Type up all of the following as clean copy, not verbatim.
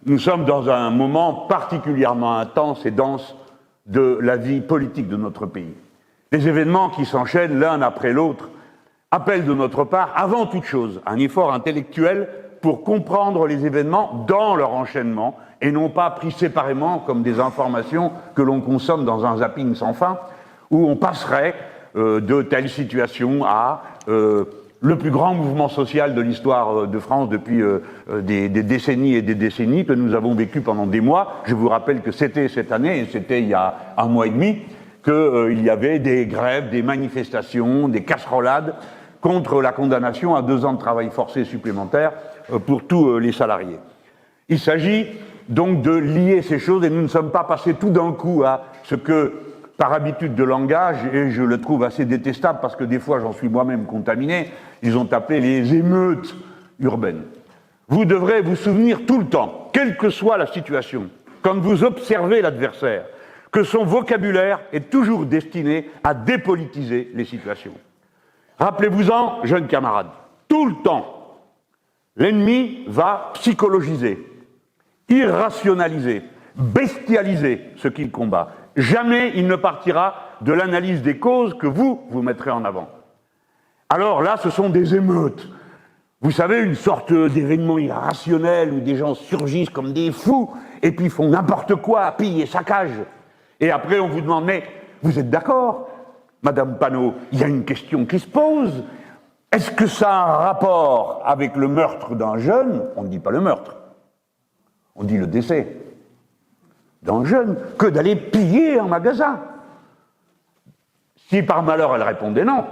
nous sommes dans un moment particulièrement intense et dense de la vie politique de notre pays. Les événements qui s'enchaînent l'un après l'autre appellent de notre part, avant toute chose, un effort intellectuel pour comprendre les événements dans leur enchaînement et non pas pris séparément comme des informations que l'on consomme dans un zapping sans fin, où on passerait de telle situation à le plus grand mouvement social de l'histoire de France depuis des décennies et des décennies que nous avons vécu pendant des mois. Je vous rappelle que c'était cette année, et c'était il y a un mois et demi, qu'il y avait des grèves, des manifestations, des casserolades contre la condamnation à 2 ans de travail forcé supplémentaire pour tous les salariés. Il s'agit donc de lier ces choses, et nous ne sommes pas passés tout d'un coup à ce que, par habitude de langage, et je le trouve assez détestable parce que des fois j'en suis moi-même contaminé, ils ont appelé les émeutes urbaines. Vous devrez vous souvenir tout le temps, quelle que soit la situation, quand vous observez l'adversaire, que son vocabulaire est toujours destiné à dépolitiser les situations. Rappelez-vous-en, jeunes camarades, tout le temps, l'ennemi va psychologiser, irrationaliser, bestialiser ce qu'il combat. Jamais il ne partira de l'analyse des causes que vous mettrez en avant. Alors là, ce sont des émeutes. Vous savez, une sorte d'événement irrationnel où des gens surgissent comme des fous et puis font n'importe quoi, pillent et saccagent. Et après, on vous demande, mais vous êtes d'accord, Madame Panot, il y a une question qui se pose. Est-ce que ça a un rapport avec le meurtre d'un jeune? On ne dit pas le meurtre, on dit le décès d'un jeune, que d'aller piller un magasin. Si par malheur elle répondait non,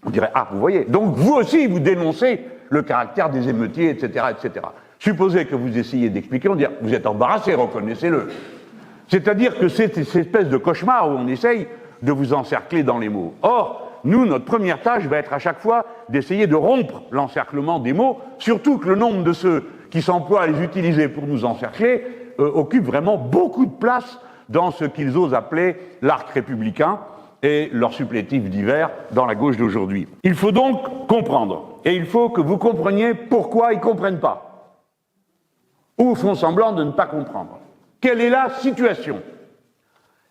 on dirait, ah, vous voyez, donc vous aussi vous dénoncez le caractère des émeutiers, etc., etc. Supposez que vous essayiez d'expliquer, on dirait, vous êtes embarrassé, reconnaissez-le. C'est-à-dire que c'est cette espèce de cauchemar où on essaye de vous encercler dans les mots. Or, nous, notre première tâche va être à chaque fois d'essayer de rompre l'encerclement des mots, surtout que le nombre de ceux qui s'emploient à les utiliser pour nous encercler occupe vraiment beaucoup de place dans ce qu'ils osent appeler l'arc républicain et leurs supplétifs divers dans la gauche d'aujourd'hui. Il faut donc comprendre, et il faut que vous compreniez pourquoi ils ne comprennent pas, ou font semblant de ne pas comprendre. Quelle est la situation?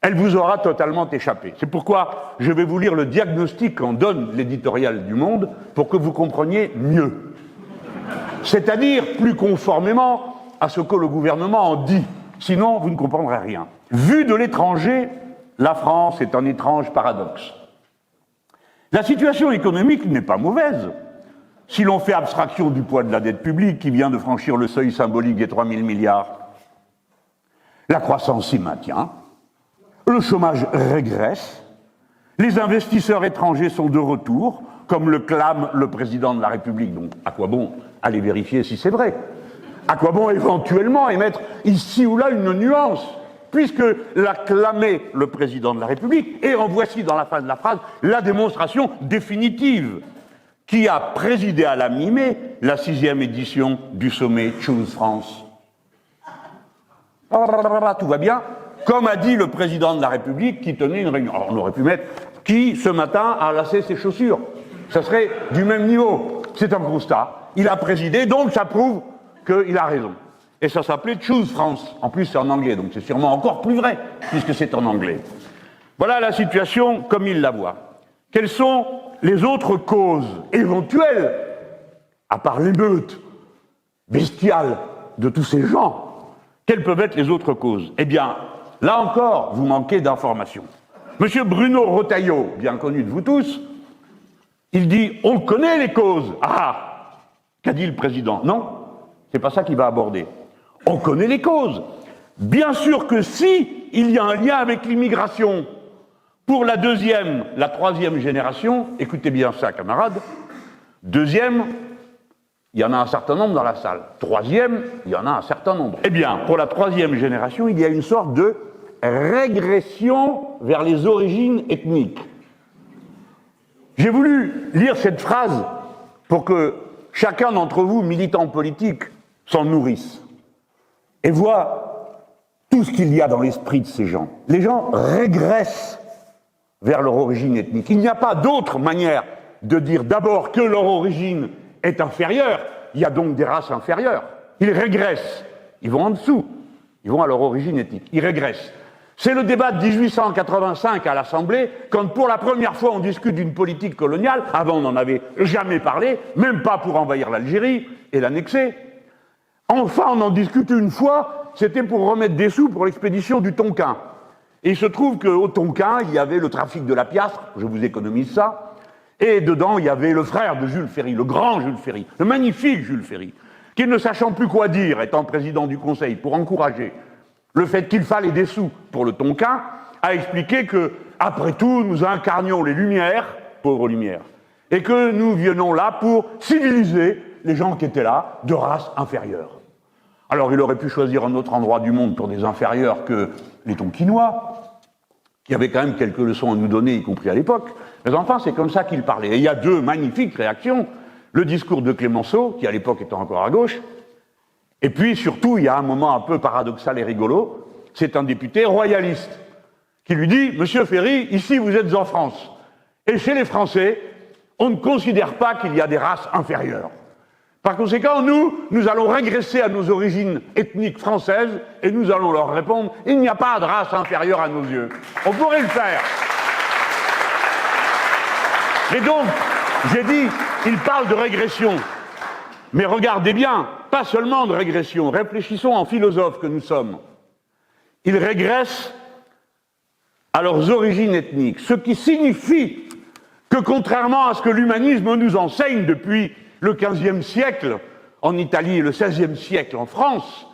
Elle vous aura totalement échappé. C'est pourquoi je vais vous lire le diagnostic qu'en donne l'éditorial du Monde pour que vous compreniez mieux. C'est-à-dire plus conformément à ce que le gouvernement en dit. Sinon, vous ne comprendrez rien. Vu de l'étranger, la France est un étrange paradoxe. La situation économique n'est pas mauvaise, si l'on fait abstraction du poids de la dette publique qui vient de franchir le seuil symbolique des 3 000 milliards. La croissance s'y maintient, le chômage régresse, les investisseurs étrangers sont de retour, comme le clame le président de la République. Donc, à quoi bon aller vérifier si c'est vrai? À quoi bon éventuellement émettre ici ou là une nuance, puisque l'a clamé le président de la République, et en voici dans la fin de la phrase la démonstration définitive qui a présidé à la mi-mai la 6e édition du sommet Choose France. Tout va bien, comme a dit le président de la République qui tenait une réunion. Alors on aurait pu mettre qui ce matin a lacé ses chaussures. Ça serait du même niveau. C'est un constat. Il a présidé, donc ça prouve qu'il a raison. Et ça s'appelait Choose France. En plus, c'est en anglais, donc c'est sûrement encore plus vrai, puisque c'est en anglais. Voilà la situation comme il la voit. Quelles sont les autres causes éventuelles, à part l'émeute bestiale de tous ces gens? Quelles peuvent être les autres causes? Eh bien, là encore, vous manquez d'informations. Monsieur Bruno Retailleau, bien connu de vous tous, il dit « On connaît les causes ». Ah, qu'a dit le président? Non, c'est pas ça qu'il va aborder. On connaît les causes. Bien sûr que si il y a un lien avec l'immigration, pour la 2e, la 3e génération, écoutez bien ça, camarades, 2e, il y en a un certain nombre dans la salle. 3e, il y en a un certain nombre. Eh bien, pour la 3e génération, il y a une sorte de régression vers les origines ethniques. J'ai voulu lire cette phrase pour que chacun d'entre vous, militants politiques, s'en nourrisse et voit tout ce qu'il y a dans l'esprit de ces gens. Les gens régressent vers leur origine ethnique. Il n'y a pas d'autre manière de dire d'abord que leur origine est inférieure, il y a donc des races inférieures. Ils régressent Ils vont en dessous. Ils vont à leur origine ethnique. Ils régressent. C'est le débat de 1885 à l'Assemblée, quand pour la première fois on discute d'une politique coloniale. Avant, on n'en avait jamais parlé, même pas pour envahir l'Algérie et l'annexer. Enfin, on en discute une fois, c'était pour remettre des sous pour l'expédition du Tonkin. Et il se trouve qu'au Tonkin, il y avait le trafic de la piastre, je vous économise ça, et dedans, il y avait le frère de Jules Ferry, le grand Jules Ferry, le magnifique Jules Ferry, qui, ne sachant plus quoi dire, étant président du Conseil, pour encourager le fait qu'il fallait des sous pour le Tonkin, a expliqué que, après tout, nous incarnions les Lumières, pauvres Lumières, et que nous venions là pour civiliser les gens qui étaient là, de race inférieure. Alors il aurait pu choisir un autre endroit du monde pour des inférieurs que les Tonkinois, qui avaient quand même quelques leçons à nous donner, y compris à l'époque, mais enfin c'est comme ça qu'il parlait. Et il y a deux magnifiques réactions, le discours de Clémenceau, qui à l'époque était encore à gauche, et puis surtout, il y a un moment un peu paradoxal et rigolo, c'est un député royaliste qui lui dit « Monsieur Ferry, ici vous êtes en France, et chez les Français, on ne considère pas qu'il y a des races inférieures. Par conséquent, nous allons régresser à nos origines ethniques françaises, et nous allons leur répondre « Il n'y a pas de race inférieure à nos yeux. On pourrait le faire. » Et donc, j'ai dit, il parle de régression. Mais regardez bien, pas seulement de régression, réfléchissons en philosophes que nous sommes. Ils régressent à leurs origines ethniques, ce qui signifie que contrairement à ce que l'humanisme nous enseigne depuis le XVe siècle en Italie et le XVIe siècle en France,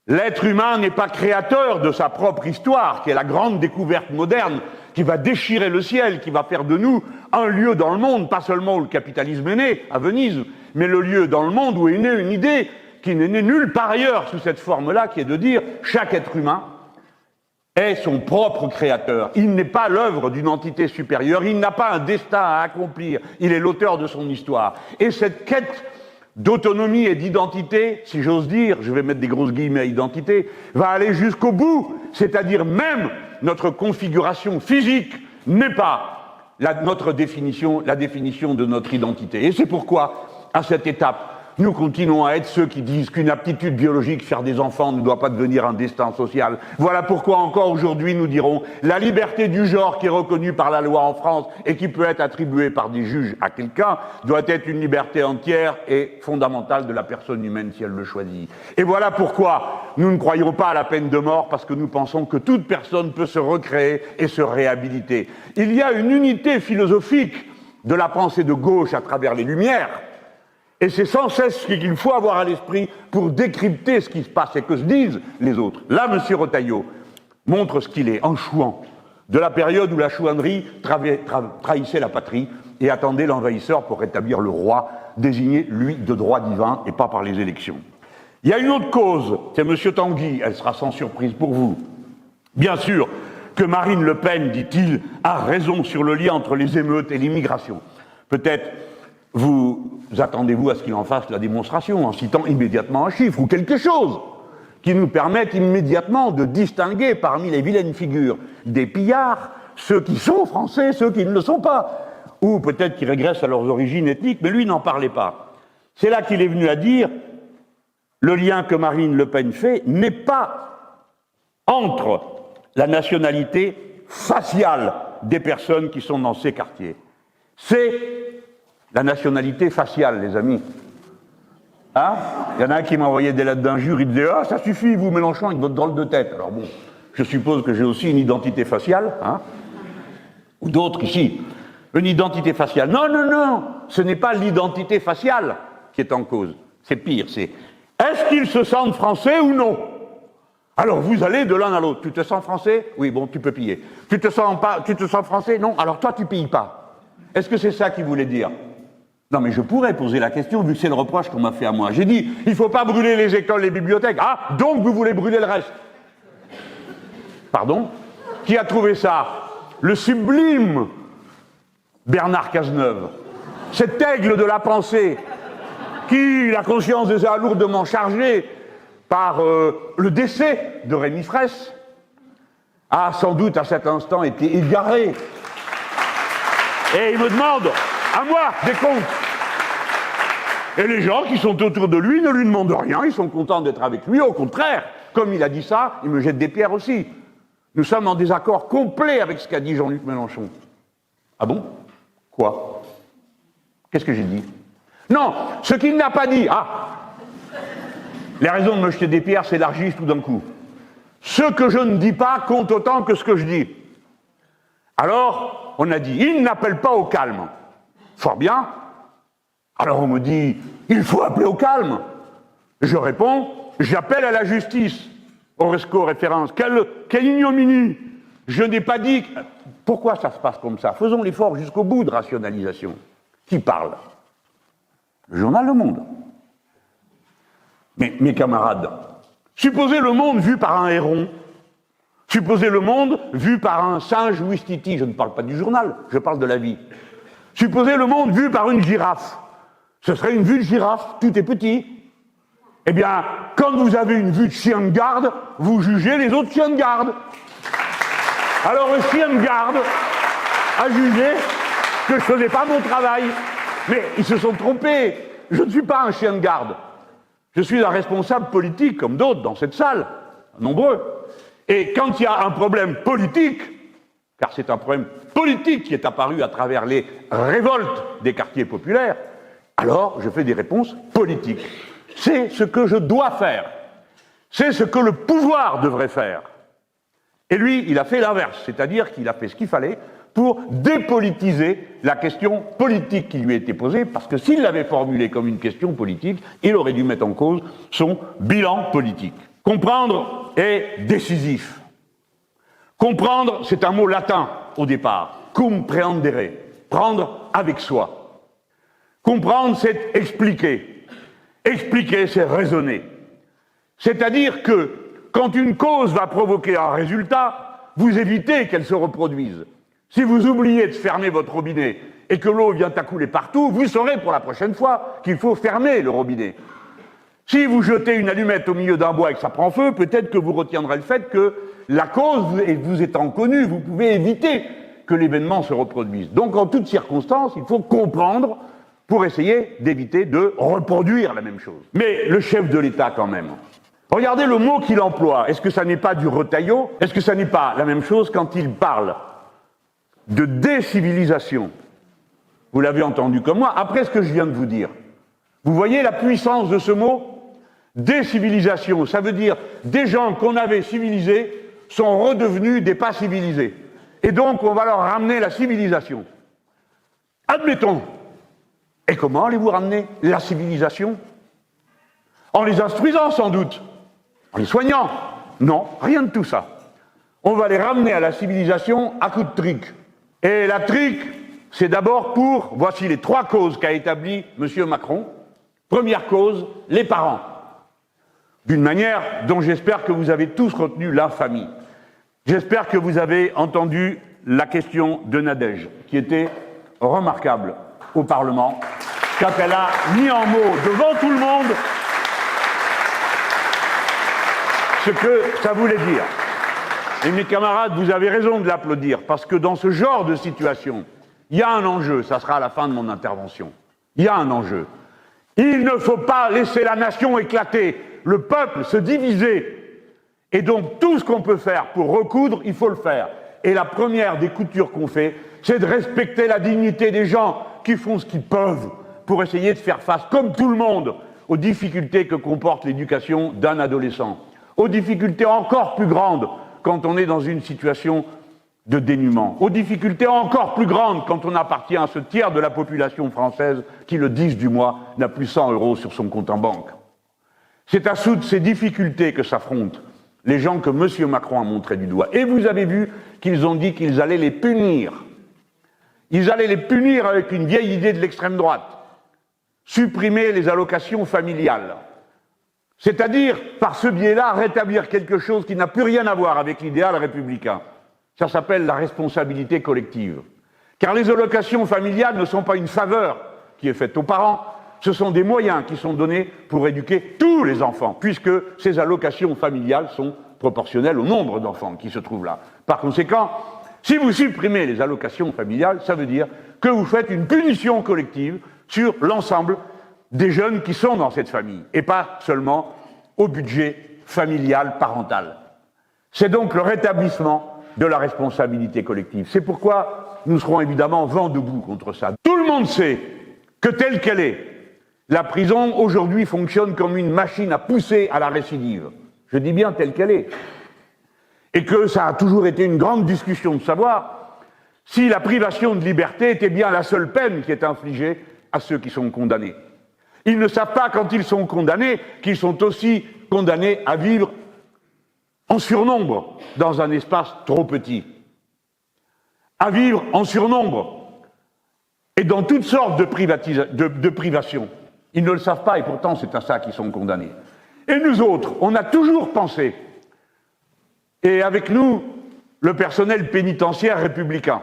l'être humain n'est pas créateur de sa propre histoire, qui est la grande découverte moderne, qui va déchirer le ciel, qui va faire de nous un lieu dans le monde, pas seulement où le capitalisme est né, à Venise, mais le lieu dans le monde où est née une idée qui n'est née nulle part ailleurs sous cette forme-là, qui est de dire chaque être humain est son propre créateur. Il n'est pas l'œuvre d'une entité supérieure, il n'a pas un destin à accomplir, il est l'auteur de son histoire. Et cette quête d'autonomie et d'identité, si j'ose dire, je vais mettre des grosses guillemets à identité, va aller jusqu'au bout, c'est-à-dire même notre configuration physique n'est pas la définition de notre identité. Et c'est pourquoi, à cette étape, nous continuons à être ceux qui disent qu'une aptitude biologique, faire des enfants, ne doit pas devenir un destin social. Voilà pourquoi encore aujourd'hui nous dirons la liberté du genre qui est reconnue par la loi en France et qui peut être attribuée par des juges à quelqu'un doit être une liberté entière et fondamentale de la personne humaine si elle le choisit. Et voilà pourquoi nous ne croyons pas à la peine de mort, parce que nous pensons que toute personne peut se recréer et se réhabiliter. Il y a une unité philosophique de la pensée de gauche à travers les Lumières. Et c'est sans cesse ce qu'il faut avoir à l'esprit pour décrypter ce qui se passe et que se disent les autres. Là, M. Retailleau montre ce qu'il est, en chouan, de la période où la chouannerie trahissait la patrie et attendait l'envahisseur pour rétablir le roi, désigné, lui, de droit divin et pas par les élections. Il y a une autre cause, c'est M. Tanguy, elle sera sans surprise pour vous. Bien sûr que Marine Le Pen, dit-il, a raison sur le lien entre les émeutes et l'immigration. Peut-être vous attendez-vous à ce qu'il en fasse la démonstration en citant immédiatement un chiffre ou quelque chose qui nous permette immédiatement de distinguer parmi les vilaines figures des pillards ceux qui sont français, ceux qui ne le sont pas, ou peut-être qui régressent à leurs origines ethniques, mais lui n'en parlait pas. C'est là qu'il est venu à dire le lien que Marine Le Pen fait n'est pas entre la nationalité faciale des personnes qui sont dans ces quartiers. C'est la nationalité faciale, les amis. Hein? Il y en a un qui m'a envoyé des lettres d'injures, il disait « Ah, ça suffit, vous, Mélenchon, avec votre drôle de tête. » Alors bon, je suppose que j'ai aussi une identité faciale, hein? Ou d'autres ici. Une identité faciale. Non, non, non, ce n'est pas l'identité faciale qui est en cause. C'est pire, c'est est-ce qu'ils se sentent français ou non? Alors vous allez de l'un à l'autre. Tu te sens français? Oui, bon, tu peux piller. Tu te sens français? Non, alors toi, tu pilles pas. Est-ce que c'est ça qu'il voulait dire? Non, mais je pourrais poser la question, vu que c'est le reproche qu'on m'a fait à moi. J'ai dit, il ne faut pas brûler les écoles, les bibliothèques. Ah, donc vous voulez brûler le reste? Pardon? Qui a trouvé ça? Le sublime Bernard Cazeneuve. Cet aigle de la pensée, qui, la conscience déjà lourdement chargée par le décès de Rémi Fraisse, a sans doute à cet instant été égaré. Et il me demande, à moi, des comptes. Et les gens qui sont autour de lui ne lui demandent rien, ils sont contents d'être avec lui. Au contraire, comme il a dit ça, ils me jettent des pierres aussi. Nous sommes en désaccord complet avec ce qu'a dit Jean-Luc Mélenchon. Ah bon? Quoi? Qu'est-ce que j'ai dit? Non, ce qu'il n'a pas dit. Ah! Les raisons de me jeter des pierres s'élargissent tout d'un coup. Ce que je ne dis pas compte autant que ce que je dis. Alors, on a dit, il n'appelle pas au calme. Fort bien. Alors on me dit, il faut appeler au calme. Je réponds, j'appelle à la justice, au resco référence. Quelle ignominie! Je n'ai pas dit... Pourquoi ça se passe comme ça? Faisons l'effort jusqu'au bout de rationalisation. Qui parle? Le journal Le Monde. Mais mes camarades, supposez le monde vu par un héron, supposez le monde vu par un singe ouistiti, je ne parle pas du journal, je parle de la vie. Supposez le monde vu par une girafe. Ce serait une vue de girafe, tout est petit. Eh bien, quand vous avez une vue de chien de garde, vous jugez les autres chiens de garde. Alors le chien de garde a jugé que je ne faisais pas mon travail. Mais ils se sont trompés. Je ne suis pas un chien de garde. Je suis un responsable politique, comme d'autres dans cette salle, nombreux. Et quand il y a un problème politique, car c'est un problème politique qui est apparu à travers les révoltes des quartiers populaires, alors je fais des réponses politiques. C'est ce que je dois faire. C'est ce que le pouvoir devrait faire. Et lui, il a fait l'inverse, c'est-à-dire qu'il a fait ce qu'il fallait pour dépolitiser la question politique qui lui a été posée, parce que s'il l'avait formulée comme une question politique, il aurait dû mettre en cause son bilan politique. Comprendre est décisif. Comprendre, c'est un mot latin au départ, comprendere, prendre avec soi. Comprendre, c'est expliquer. Expliquer, c'est raisonner. C'est-à-dire que quand une cause va provoquer un résultat, vous évitez qu'elle se reproduise. Si vous oubliez de fermer votre robinet et que l'eau vient à couler partout, vous saurez pour la prochaine fois qu'il faut fermer le robinet. Si vous jetez une allumette au milieu d'un bois et que ça prend feu, peut-être que vous retiendrez le fait que la cause vous étant connue, vous pouvez éviter que l'événement se reproduise. Donc en toutes circonstances, il faut comprendre pour essayer d'éviter de reproduire la même chose. Mais le chef de l'État quand même, regardez le mot qu'il emploie. Est-ce que ça n'est pas du retaillot? Est-ce que ça n'est pas la même chose quand il parle de décivilisation? Vous l'avez entendu comme moi, après ce que je viens de vous dire. Vous voyez la puissance de ce mot? Décivilisation, ça veut dire des gens qu'on avait civilisés sont redevenus des pas civilisés. Et donc on va leur ramener la civilisation. Admettons. Et comment allez-vous ramener la civilisation? En les instruisant sans doute. En les soignant. Non, rien de tout ça. On va les ramener à la civilisation à coups de trick. Et la trick, c'est d'abord pour, voici les 3 causes qu'a établi M. Macron. Première cause, les parents. D'une manière dont j'espère que vous avez tous retenu l'infamie. J'espère que vous avez entendu la question de Nadège, qui était remarquable au Parlement, quand elle a mis en mots devant tout le monde ce que ça voulait dire. Et mes camarades, vous avez raison de l'applaudir, parce que dans ce genre de situation, il y a un enjeu, ça sera à la fin de mon intervention. Il y a un enjeu. Il ne faut pas laisser la nation éclater, le peuple se diviser. Et donc tout ce qu'on peut faire pour recoudre, il faut le faire. Et la première des coutures qu'on fait, c'est de respecter la dignité des gens qui font ce qu'ils peuvent pour essayer de faire face, comme tout le monde, aux difficultés que comporte l'éducation d'un adolescent, aux difficultés encore plus grandes quand on est dans une situation de dénuement, aux difficultés encore plus grandes quand on appartient à ce tiers de la population française qui, le 10 du mois, n'a plus 100 € sur son compte en banque. C'est à toutes ces difficultés que s'affrontent les gens que M. Macron a montré du doigt. Et vous avez vu qu'ils ont dit qu'ils allaient les punir. Ils allaient les punir avec une vieille idée de l'extrême droite. Supprimer les allocations familiales. C'est-à-dire, par ce biais-là, rétablir quelque chose qui n'a plus rien à voir avec l'idéal républicain. Ça s'appelle la responsabilité collective. Car les allocations familiales ne sont pas une faveur qui est faite aux parents, ce sont des moyens qui sont donnés pour éduquer tous les enfants, puisque ces allocations familiales sont proportionnelles au nombre d'enfants qui se trouvent là. Par conséquent, si vous supprimez les allocations familiales, ça veut dire que vous faites une punition collective sur l'ensemble des jeunes qui sont dans cette famille, et pas seulement au budget familial, parental. C'est donc le rétablissement de la responsabilité collective. C'est pourquoi nous serons évidemment vent debout contre ça. Tout le monde sait que telle qu'elle est, la prison aujourd'hui fonctionne comme une machine à pousser à la récidive. Je dis bien telle qu'elle est. Et que ça a toujours été une grande discussion de savoir si la privation de liberté était bien la seule peine qui est infligée à ceux qui sont condamnés. Ils ne savent pas, quand ils sont condamnés, qu'ils sont aussi condamnés à vivre en surnombre dans un espace trop petit. À vivre en surnombre et dans toutes sortes de privations. Ils ne le savent pas et pourtant c'est à ça qu'ils sont condamnés. Et nous autres, on a toujours pensé, et avec nous, le personnel pénitentiaire républicain,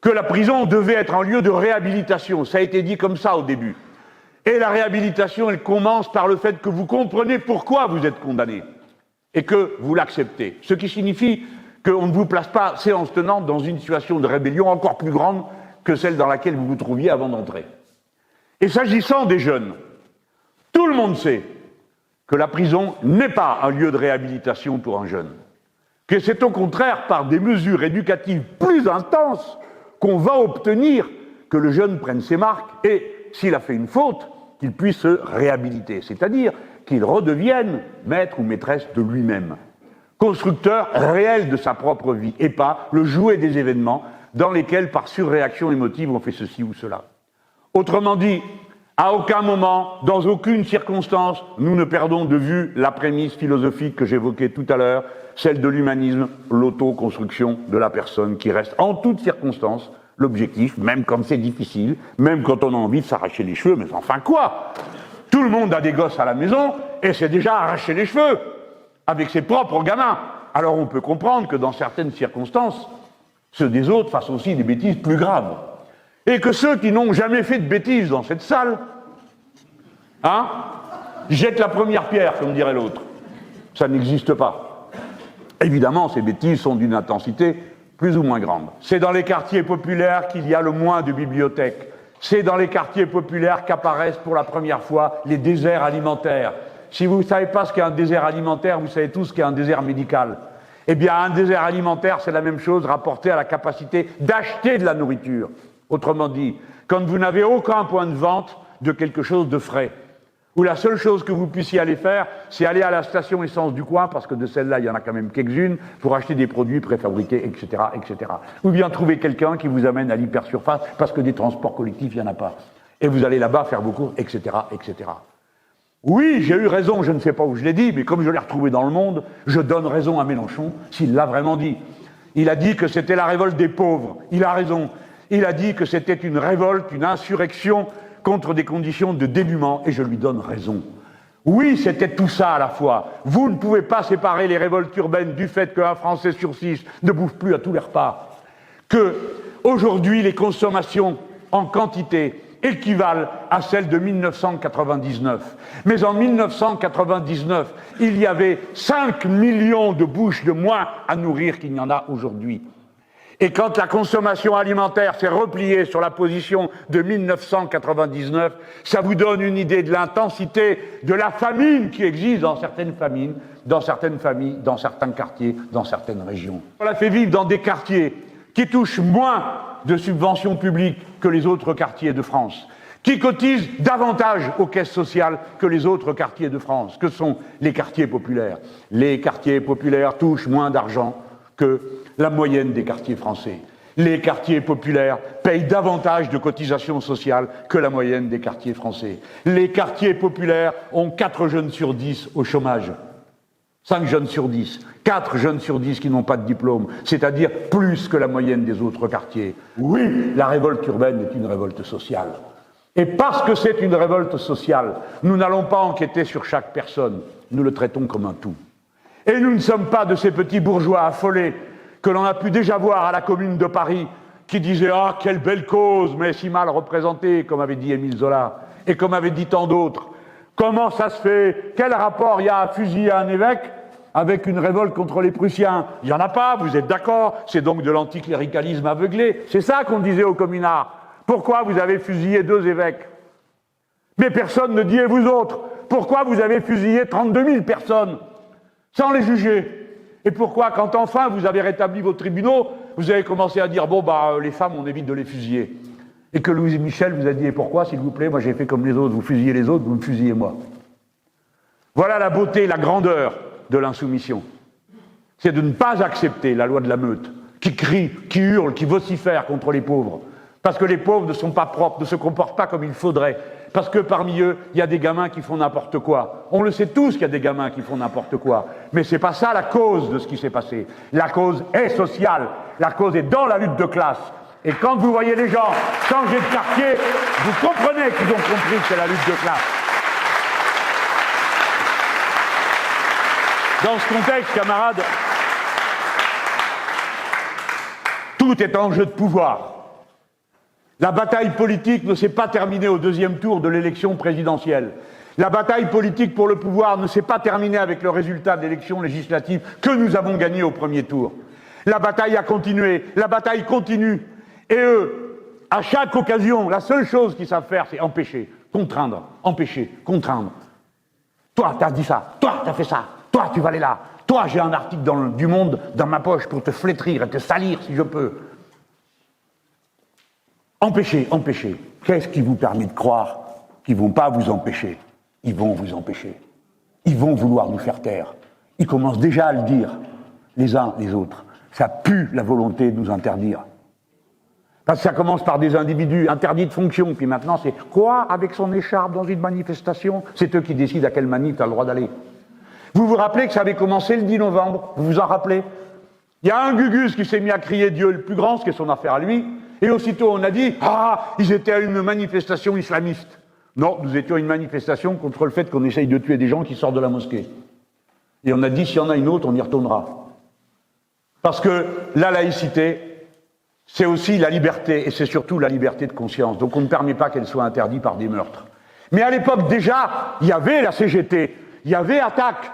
que la prison devait être un lieu de réhabilitation. Ça a été dit comme ça au début. Et la réhabilitation, elle commence par le fait que vous comprenez pourquoi vous êtes condamné et que vous l'acceptez. Ce qui signifie qu'on ne vous place pas, séance tenante, dans une situation de rébellion encore plus grande que celle dans laquelle vous vous trouviez avant d'entrer. Et s'agissant des jeunes, tout le monde sait que la prison n'est pas un lieu de réhabilitation pour un jeune, que c'est au contraire par des mesures éducatives plus intenses qu'on va obtenir que le jeune prenne ses marques et, s'il a fait une faute, qu'il puisse se réhabiliter, c'est-à-dire qu'il redevienne maître ou maîtresse de lui-même, constructeur réel de sa propre vie, et pas le jouet des événements dans lesquels, par surréaction émotive, on fait ceci ou cela. Autrement dit, à aucun moment, dans aucune circonstance, nous ne perdons de vue la prémisse philosophique que j'évoquais tout à l'heure, celle de l'humanisme, l'autoconstruction de la personne qui reste en toutes circonstances l'objectif, même quand c'est difficile, même quand on a envie de s'arracher les cheveux, mais enfin quoi? Tout le monde a des gosses à la maison et c'est déjà arraché les cheveux avec ses propres gamins. Alors on peut comprendre que dans certaines circonstances, ceux des autres fassent aussi des bêtises plus graves. Et que ceux qui n'ont jamais fait de bêtises dans cette salle, jettent la première pierre, comme dirait l'autre. Ça n'existe pas. Évidemment, ces bêtises sont d'une intensité plus ou moins grande. C'est dans les quartiers populaires qu'il y a le moins de bibliothèques. C'est dans les quartiers populaires qu'apparaissent pour la première fois les déserts alimentaires. Si vous ne savez pas ce qu'est un désert alimentaire, vous savez tous ce qu'est un désert médical. Eh bien, un désert alimentaire, c'est la même chose rapporté à la capacité d'acheter de la nourriture. Autrement dit, quand vous n'avez aucun point de vente de quelque chose de frais, où la seule chose que vous puissiez aller faire, c'est aller à la station essence du coin, parce que de celle-là, il y en a quand même quelques-unes, pour acheter des produits préfabriqués, etc., etc. Ou bien trouver quelqu'un qui vous amène à l'hypersurface, parce que des transports collectifs, il n'y en a pas. Et vous allez là-bas faire vos courses, etc., etc. Oui, j'ai eu raison, je ne sais pas où je l'ai dit, mais comme je l'ai retrouvé dans Le Monde, je donne raison à Mélenchon, s'il l'a vraiment dit. Il a dit que c'était la révolte des pauvres. Il a raison. Il a dit que c'était une révolte, une insurrection contre des conditions de dénuement, et je lui donne raison. Oui, c'était tout ça à la fois. Vous ne pouvez pas séparer les révoltes urbaines du fait qu'un Français sur 6 ne bouffe plus à tous les repas. Que, aujourd'hui, les consommations en quantité équivalent à celles de 1999. Mais en 1999, il y avait 5 millions de bouches de moins à nourrir qu'il n'y en a aujourd'hui. Et quand la consommation alimentaire s'est repliée sur la position de 1999, ça vous donne une idée de l'intensité de la famine qui existe dans certaines familles, dans certains quartiers, dans certaines régions. On la fait vivre dans des quartiers qui touchent moins de subventions publiques que les autres quartiers de France, qui cotisent davantage aux caisses sociales que les autres quartiers de France, que sont les quartiers populaires. Les quartiers populaires touchent moins d'argent que la moyenne des quartiers français. Les quartiers populaires payent davantage de cotisations sociales que la moyenne des quartiers français. Les quartiers populaires ont 4 jeunes sur 10 au chômage. 5 jeunes sur 10. 4 jeunes sur 10 qui n'ont pas de diplôme. C'est-à-dire plus que la moyenne des autres quartiers. Oui, la révolte urbaine est une révolte sociale. Et parce que c'est une révolte sociale, nous n'allons pas enquêter sur chaque personne. Nous le traitons comme un tout. Et nous ne sommes pas de ces petits bourgeois affolés que l'on a pu déjà voir à la Commune de Paris, qui disaient « Ah, quelle belle cause, mais si mal représentée », comme avait dit Émile Zola, et comme avait dit tant d'autres. Comment ça se fait? Quel rapport il y a à fusiller un évêque avec une révolte contre les Prussiens? Il n'y en a pas, vous êtes d'accord? C'est donc de l'anticléricalisme aveuglé. C'est ça qu'on disait aux communards. Pourquoi vous avez fusillé 2 évêques? Mais personne ne dit, et vous autres, pourquoi vous avez fusillé 32 000 personnes sans les juger? Et pourquoi, quand enfin vous avez rétabli vos tribunaux, vous avez commencé à dire, bon, les femmes, on évite de les fusiller? Et que Louise Michel vous a dit, et pourquoi, s'il vous plaît? Moi, j'ai fait comme les autres, vous fusillez les autres, vous me fusillez moi. Voilà la beauté, la grandeur de l'insoumission. C'est de ne pas accepter la loi de la meute, qui crie, qui hurle, qui vocifère contre les pauvres. Parce que les pauvres ne sont pas propres, ne se comportent pas comme il faudrait. Parce que parmi eux, il y a des gamins qui font n'importe quoi. On le sait tous qu'il y a des gamins qui font n'importe quoi. Mais c'est pas ça la cause de ce qui s'est passé. La cause est sociale. La cause est dans la lutte de classe. Et quand vous voyez les gens changer de quartier, vous comprenez qu'ils ont compris que c'est la lutte de classe. Dans ce contexte, camarades, tout est enjeu de pouvoir. La bataille politique ne s'est pas terminée au deuxième tour de l'élection présidentielle. La bataille politique pour le pouvoir ne s'est pas terminée avec le résultat de l'élection législative que nous avons gagné au premier tour. La bataille a continué, la bataille continue. Et eux, à chaque occasion, la seule chose qu'ils savent faire, c'est empêcher, contraindre, empêcher, contraindre. Toi, t'as dit ça, toi, t'as fait ça, toi, tu vas aller là, toi, j'ai un article du Monde dans ma poche pour te flétrir et te salir si je peux. Empêcher, empêcher. Qu'est-ce qui vous permet de croire qu'ils ne vont pas vous empêcher? Ils vont vous empêcher. Ils vont vouloir nous faire taire. Ils commencent déjà à le dire, les uns les autres. Ça pue la volonté de nous interdire. Parce que ça commence par des individus interdits de fonction, puis maintenant c'est quoi avec son écharpe dans une manifestation? C'est eux qui décident à quelle manif tu as le droit d'aller. Vous vous rappelez que ça avait commencé le 10 novembre? Vous vous en rappelez? Il y a un Gugus qui s'est mis à crier Dieu le plus grand, ce qui est son affaire à lui. Et aussitôt, on a dit « Ah, ils étaient à une manifestation islamiste ». Non, nous étions à une manifestation contre le fait qu'on essaye de tuer des gens qui sortent de la mosquée. Et on a dit « S'il y en a une autre, on y retournera ». Parce que la laïcité, c'est aussi la liberté, et c'est surtout la liberté de conscience. Donc on ne permet pas qu'elle soit interdite par des meurtres. Mais à l'époque, déjà, il y avait la CGT, il y avait Attac,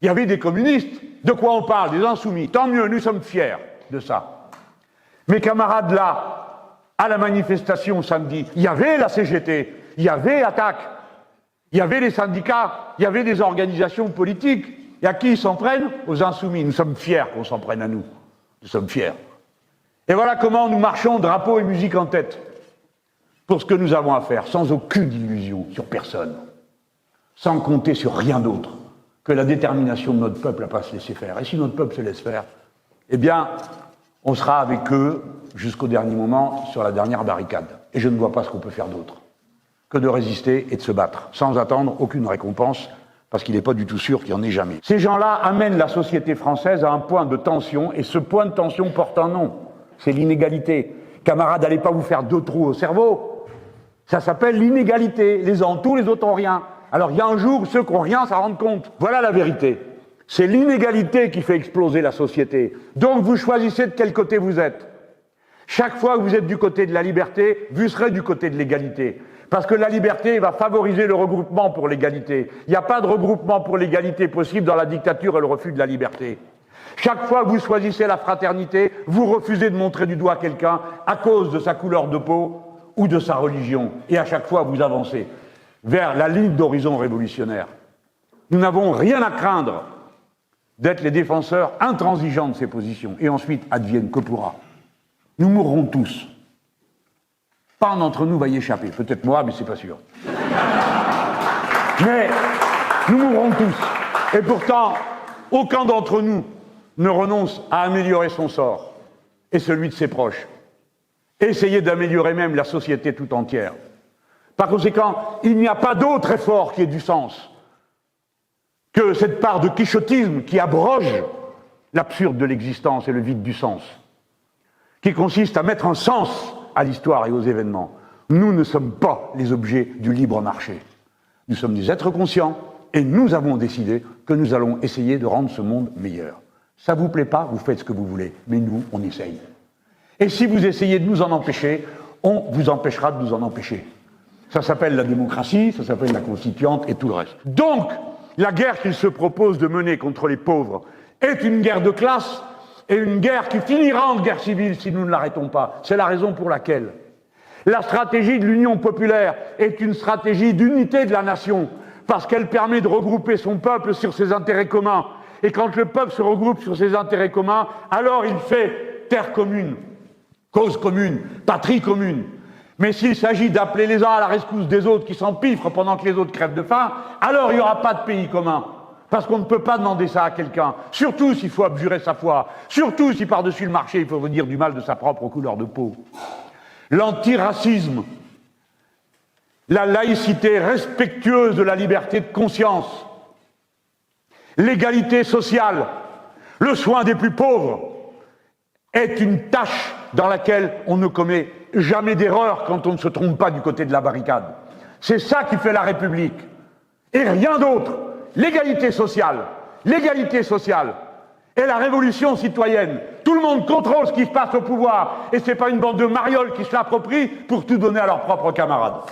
il y avait des communistes. De quoi on parle? Des insoumis. Tant mieux, nous sommes fiers de ça. Mes camarades là, à la manifestation samedi, il y avait la CGT, il y avait Attac, il y avait les syndicats, il y avait des organisations politiques. Et à qui ils s'en prennent? Aux insoumis. Nous sommes fiers qu'on s'en prenne à nous. Nous sommes fiers. Et voilà comment nous marchons, drapeau et musique en tête, pour ce que nous avons à faire, sans aucune illusion sur personne, sans compter sur rien d'autre que la détermination de notre peuple à ne pas se laisser faire. Et si notre peuple se laisse faire, eh bien, on sera avec eux jusqu'au dernier moment sur la dernière barricade. Et je ne vois pas ce qu'on peut faire d'autre que de résister et de se battre, sans attendre aucune récompense, parce qu'il n'est pas du tout sûr qu'il n'y en ait jamais. Ces gens-là amènent la société française à un point de tension, et ce point de tension porte un nom, c'est l'inégalité. Camarades, n'allez pas vous faire deux trous au cerveau, ça s'appelle l'inégalité. Les uns ont tout, les autres ont rien. Alors il y a un jour où ceux qui n'ont rien s'en rendent compte. Voilà la vérité. C'est l'inégalité qui fait exploser la société. Donc vous choisissez de quel côté vous êtes. Chaque fois que vous êtes du côté de la liberté, vous serez du côté de l'égalité. Parce que la liberté va favoriser le regroupement pour l'égalité. Il n'y a pas de regroupement pour l'égalité possible dans la dictature et le refus de la liberté. Chaque fois que vous choisissez la fraternité, vous refusez de montrer du doigt quelqu'un à cause de sa couleur de peau ou de sa religion. Et à chaque fois, vous avancez vers la ligne d'horizon révolutionnaire. Nous n'avons rien à craindre d'être les défenseurs intransigeants de ces positions. Et ensuite, advienne que pourra. Nous mourrons tous. Pas un d'entre nous va y échapper. Peut-être moi, mais c'est pas sûr. Mais nous mourrons tous. Et pourtant, aucun d'entre nous ne renonce à améliorer son sort et celui de ses proches. Essayez d'améliorer même la société tout entière. Par conséquent, il n'y a pas d'autre effort qui ait du sens que cette part de quichotisme qui abroge l'absurde de l'existence et le vide du sens, qui consiste à mettre un sens à l'histoire et aux événements. Nous ne sommes pas les objets du libre marché. Nous sommes des êtres conscients et nous avons décidé que nous allons essayer de rendre ce monde meilleur. Ça vous plaît pas, vous faites ce que vous voulez, mais nous, on essaye. Et si vous essayez de nous en empêcher, on vous empêchera de nous en empêcher. Ça s'appelle la démocratie, ça s'appelle la constituante et tout le reste. Donc, la guerre qu'il se propose de mener contre les pauvres est une guerre de classe et une guerre qui finira en guerre civile si nous ne l'arrêtons pas. C'est la raison pour laquelle La stratégie de l'Union populaire est une stratégie d'unité de la nation, parce qu'elle permet de regrouper son peuple sur ses intérêts communs. Et quand le peuple se regroupe sur ses intérêts communs, alors il fait terre commune, cause commune, patrie commune. Mais s'il s'agit d'appeler les uns à la rescousse des autres qui s'empiffrent pendant que les autres crèvent de faim, alors il n'y aura pas de pays commun. Parce qu'on ne peut pas demander ça à quelqu'un, surtout s'il faut abjurer sa foi, surtout si par-dessus le marché il faut dire du mal de sa propre couleur de peau. L'antiracisme, la laïcité respectueuse de la liberté de conscience, l'égalité sociale, le soin des plus pauvres, est une tâche dans laquelle on ne commet jamais d'erreur quand on ne se trompe pas du côté de la barricade. C'est ça qui fait la République. Et rien d'autre. L'égalité sociale et la révolution citoyenne. Tout le monde contrôle ce qui se passe au pouvoir et c'est pas une bande de marioles qui se l'approprient pour tout donner à leurs propres camarades.